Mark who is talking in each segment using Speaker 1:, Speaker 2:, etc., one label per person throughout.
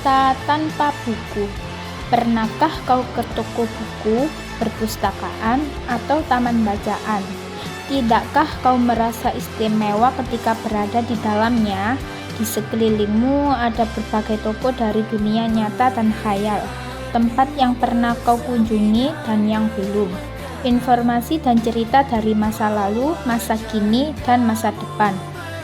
Speaker 1: Kota tanpa buku. Pernahkah kau ke toko buku, perpustakaan, atau taman bacaan? Tidakkah kau merasa istimewa ketika berada di dalamnya? Di sekelilingmu ada berbagai toko dari dunia nyata dan khayal, tempat yang pernah kau kunjungi dan yang belum. Informasi dan cerita dari masa lalu, masa kini, dan masa depan.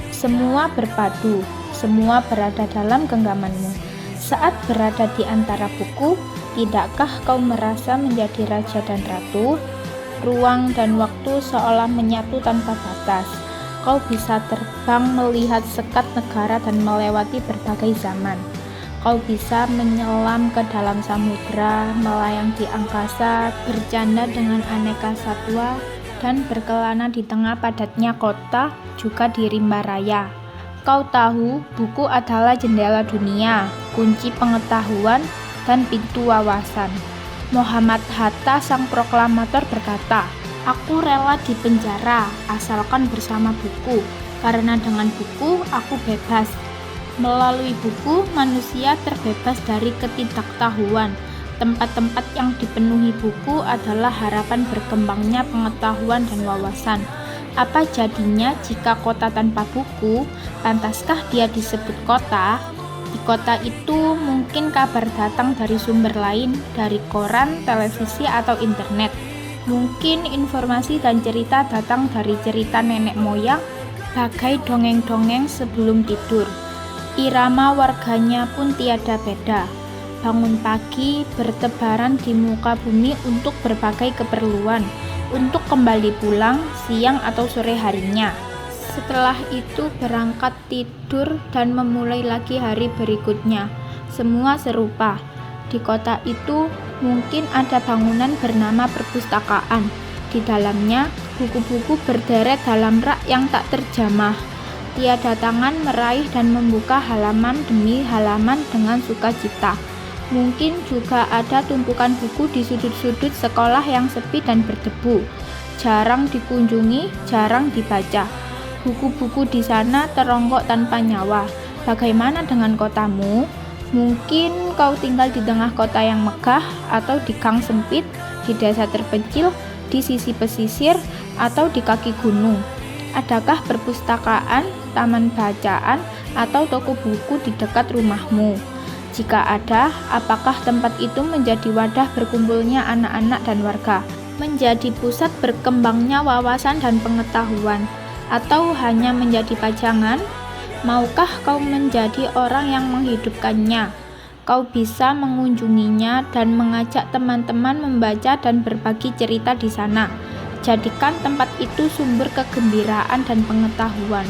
Speaker 1: Semua berpadu, semua berada dalam genggamanmu. Saat berada di antara buku, tidakkah kau merasa menjadi raja dan ratu? Ruang dan waktu seolah menyatu tanpa batas. Kau bisa terbang melihat sekat negara dan melewati berbagai zaman. Kau bisa menyelam ke dalam samudera, melayang di angkasa, bercanda dengan aneka satwa, dan berkelana di tengah padatnya kota, juga di rimba raya. Kau tahu, buku adalah jendela dunia, kunci pengetahuan, dan pintu wawasan. Muhammad Hatta, sang proklamator, berkata, "Aku rela di penjara, asalkan bersama buku, karena dengan buku aku bebas." Melalui buku, manusia terbebas dari ketidaktahuan. Tempat-tempat yang dipenuhi buku adalah harapan berkembangnya pengetahuan dan wawasan. Apa jadinya jika kota tanpa buku? Pantaskah dia disebut kota? Di kota itu mungkin kabar datang dari sumber lain, dari koran, televisi, atau internet. Mungkin informasi dan cerita datang dari cerita nenek moyang, bagai dongeng-dongeng sebelum tidur. Irama warganya pun tiada beda. Bangun pagi, bertebaran di muka bumi untuk berbagai keperluan, untuk kembali pulang siang atau sore harinya. Setelah itu berangkat tidur dan memulai lagi hari berikutnya. Semua serupa. Di kota itu mungkin ada bangunan bernama perpustakaan. Di dalamnya buku-buku berderet dalam rak yang tak terjamah. Tiada tangan meraih dan membuka halaman demi halaman dengan sukacita. Mungkin juga ada tumpukan buku di sudut-sudut sekolah yang sepi dan berdebu. Jarang dikunjungi, jarang dibaca. Buku-buku di sana teronggok tanpa nyawa. Bagaimana dengan kotamu? Mungkin kau tinggal di tengah kota yang megah, atau di gang sempit, di desa terpencil, di sisi pesisir, atau di kaki gunung. Adakah perpustakaan, taman bacaan, atau toko buku di dekat rumahmu? Jika ada, apakah tempat itu menjadi wadah berkumpulnya anak-anak dan warga, menjadi pusat berkembangnya wawasan dan pengetahuan, atau hanya menjadi pajangan? Maukah kau menjadi orang yang menghidupkannya? Kau bisa mengunjunginya dan mengajak teman-teman membaca dan berbagi cerita di sana. Jadikan tempat itu sumber kegembiraan dan pengetahuan.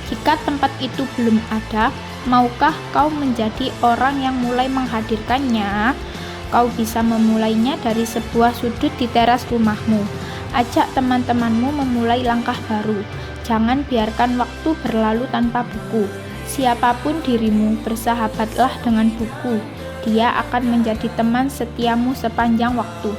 Speaker 1: Jika tempat itu belum ada, maukah kau menjadi orang yang mulai menghadirkannya? Kau bisa memulainya dari sebuah sudut di teras rumahmu. Ajak teman-temanmu memulai langkah baru. Jangan biarkan waktu berlalu tanpa buku. Siapapun dirimu, bersahabatlah dengan buku. Dia akan menjadi teman setiamu sepanjang waktu.